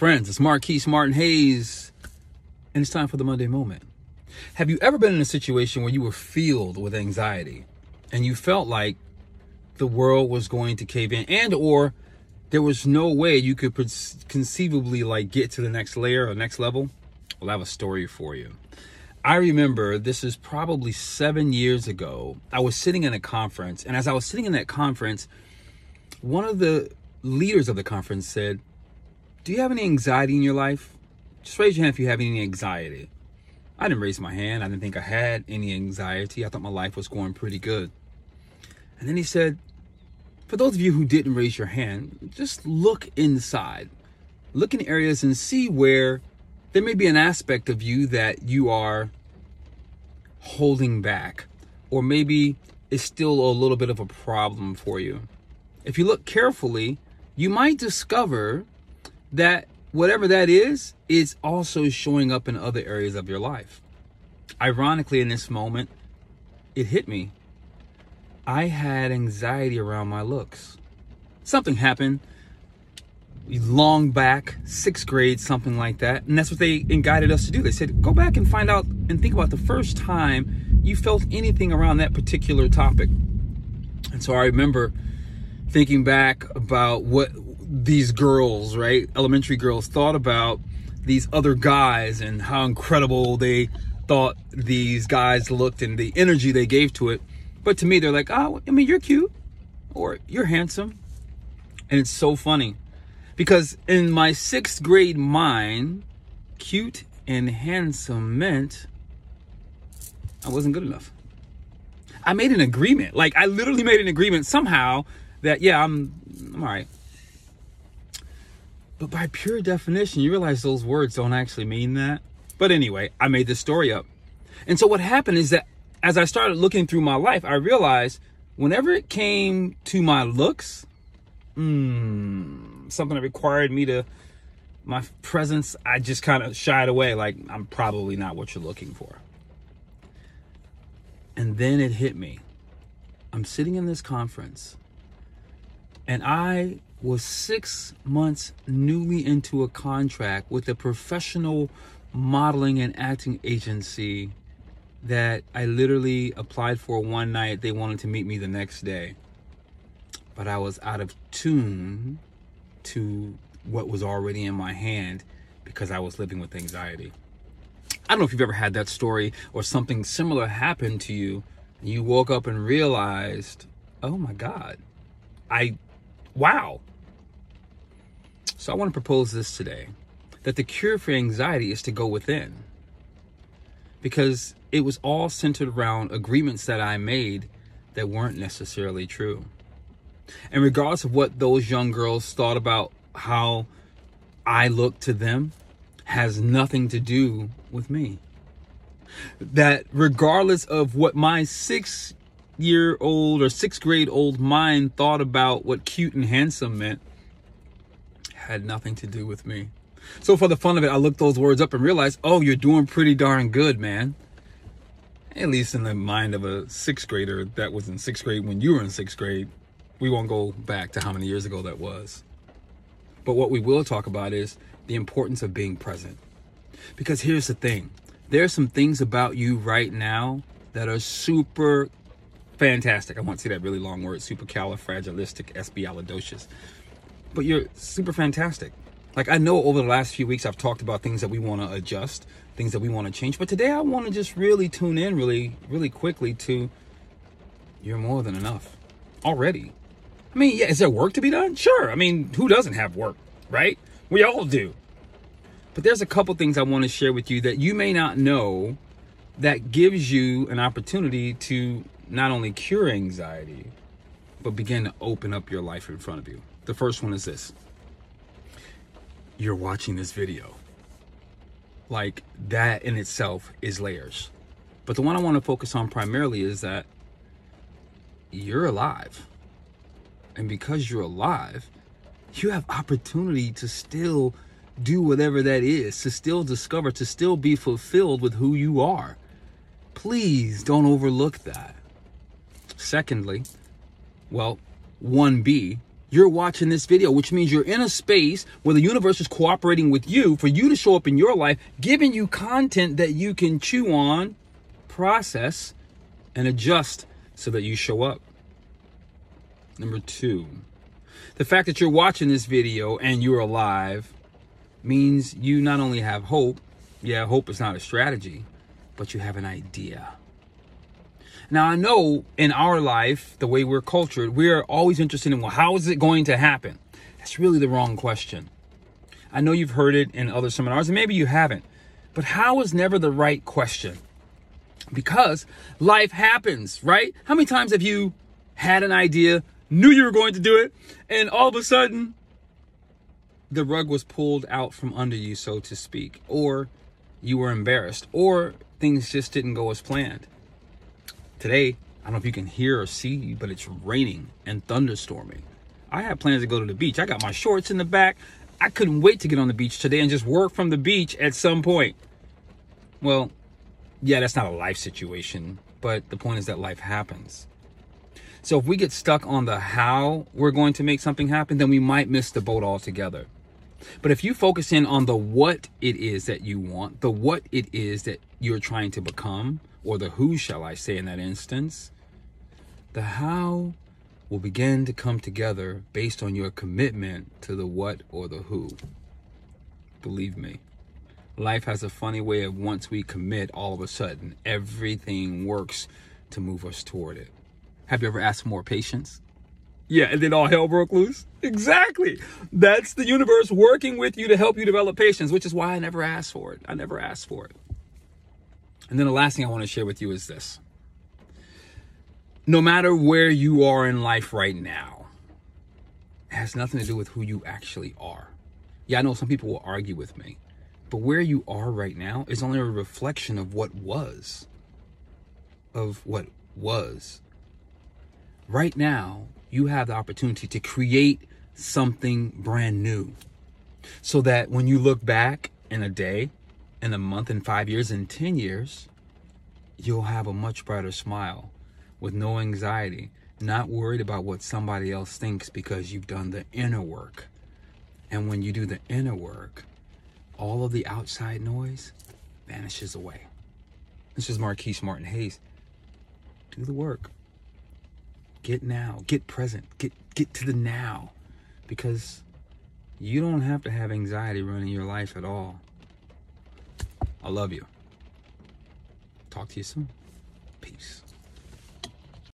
Friends, it's Marquise Martin Hayes, and it's time for the Monday Moment. Have you ever been in a situation where you were filled with anxiety and you felt like the world was going to cave in, and or there was no way you could conceivably get to the next layer or next level? Well, I have a story for you. I remember this is probably 7 years ago. I was sitting in a conference, and as I was sitting in that conference, one of the leaders of the conference said, "Do you have any anxiety in your life? Just raise your hand if you have any anxiety." I didn't raise my hand. I didn't think I had any anxiety. I thought my life was going pretty good. And then he said, "For those of you who didn't raise your hand, just look inside. Look in areas and see where there may be an aspect of you that you are holding back, or maybe it's still a little bit of a problem for you. If you look carefully, you might discover that whatever that is also showing up in other areas of your life." Ironically, in this moment, it hit me. I had anxiety around my looks. Something happened long back, 6th grade, something like that. And that's what they guided us to do. They said, go back and find out and think about the first time you felt anything around that particular topic. And so I remember thinking back about what these girls, right, elementary girls, thought about these other guys and how incredible they thought these guys looked and the energy they gave to it. But to me, they're like, "Oh, I mean, you're cute," or "You're handsome." And it's so funny because in my 6th grade mind, cute and handsome meant I wasn't good enough. I made an agreement. I literally made an agreement somehow that, yeah, I'm all right. But by pure definition, you realize those words don't actually mean that. But anyway, I made this story up. And so what happened is that as I started looking through my life, I realized whenever it came to my looks, something that required my presence, I just kind of shied away. I'm probably not what you're looking for. And then it hit me. I'm sitting in this conference, and I was 6 months newly into a contract with a professional modeling and acting agency that I literally applied for one night. They wanted to meet me the next day. But I was out of tune to what was already in my hand because I was living with anxiety. I don't know if you've ever had that story or something similar happened to you. And you woke up and realized, oh my God, wow. So I want to propose this today, that the cure for anxiety is to go within. Because it was all centered around agreements that I made that weren't necessarily true. And regardless of what those young girls thought about how I looked to them, has nothing to do with me. That regardless of what my 6-year-old or 6th grade old mind thought about what cute and handsome meant, had nothing to do with me. So for the fun of it, I looked those words up and realized, oh, you're doing pretty darn good, man. At least in the mind of a 6th grader that was in 6th grade when you were in 6th grade. We won't go back to how many years ago that was. But what we will talk about is the importance of being present. Because here's the thing. There are some things about you right now that are super fantastic. I want to say that really long word, supercalifragilisticexpialidocious. But you're super fantastic. I know over the last few weeks, I've talked about things that we want to adjust, things that we want to change. But today I want to just really tune in really, really quickly to you're more than enough already. I mean, yeah, is there work to be done? Sure. I mean, who doesn't have work, right? We all do. But there's a couple things I want to share with you that you may not know that gives you an opportunity to not only cure anxiety, but begin to open up your life in front of you. The first one is this. You're watching this video. That in itself is layers. But the one I want to focus on primarily is that you're alive. And because you're alive, you have opportunity to still do whatever that is, to still discover, to still be fulfilled with who you are. Please don't overlook that. Secondly, 1B, you're watching this video, which means you're in a space where the universe is cooperating with you for you to show up in your life, giving you content that you can chew on, process, and adjust so that you show up. Number 2, the fact that you're watching this video and you're alive means you not only have hope. Yeah, hope is not a strategy, but you have an idea. Now, I know in our life, the way we're cultured, we're always interested in, well, how is it going to happen? That's really the wrong question. I know you've heard it in other seminars, and maybe you haven't. But how is never the right question? Because life happens, right? How many times have you had an idea, knew you were going to do it, and all of a sudden, the rug was pulled out from under you, so to speak, or you were embarrassed, or things just didn't go as planned? Today, I don't know if you can hear or see, but it's raining and thunderstorming. I had plans to go to the beach. I got my shorts in the back. I couldn't wait to get on the beach today and just work from the beach at some point. Well, yeah, that's not a life situation, but the point is that life happens. So if we get stuck on the how we're going to make something happen, then we might miss the boat altogether. But if you focus in on the what it is that you want, the what it is that you're trying to become, or the who, shall I say, in that instance, the how will begin to come together based on your commitment to the what or the who. Believe me, life has a funny way of, once we commit, all of a sudden, everything works to move us toward it. Have you ever asked for more patience? Yeah, and then all hell broke loose? Exactly. That's the universe working with you to help you develop patience, which is why I never asked for it. I never asked for it. And then the last thing I want to share with you is this. No matter where you are in life right now, it has nothing to do with who you actually are. Yeah, I know some people will argue with me, but where you are right now is only a reflection of what was. Right now, you have the opportunity to create something brand new, so that when you look back in a day, in a month, in 5 years, in 10 years, you'll have a much brighter smile with no anxiety, not worried about what somebody else thinks, because you've done the inner work. And when you do the inner work, all of the outside noise vanishes away. This is Marquise Martin Hayes. Do the work. Get now, get present, get to the now, because you don't have to have anxiety running your life at all. I love you. Talk to you soon. Peace.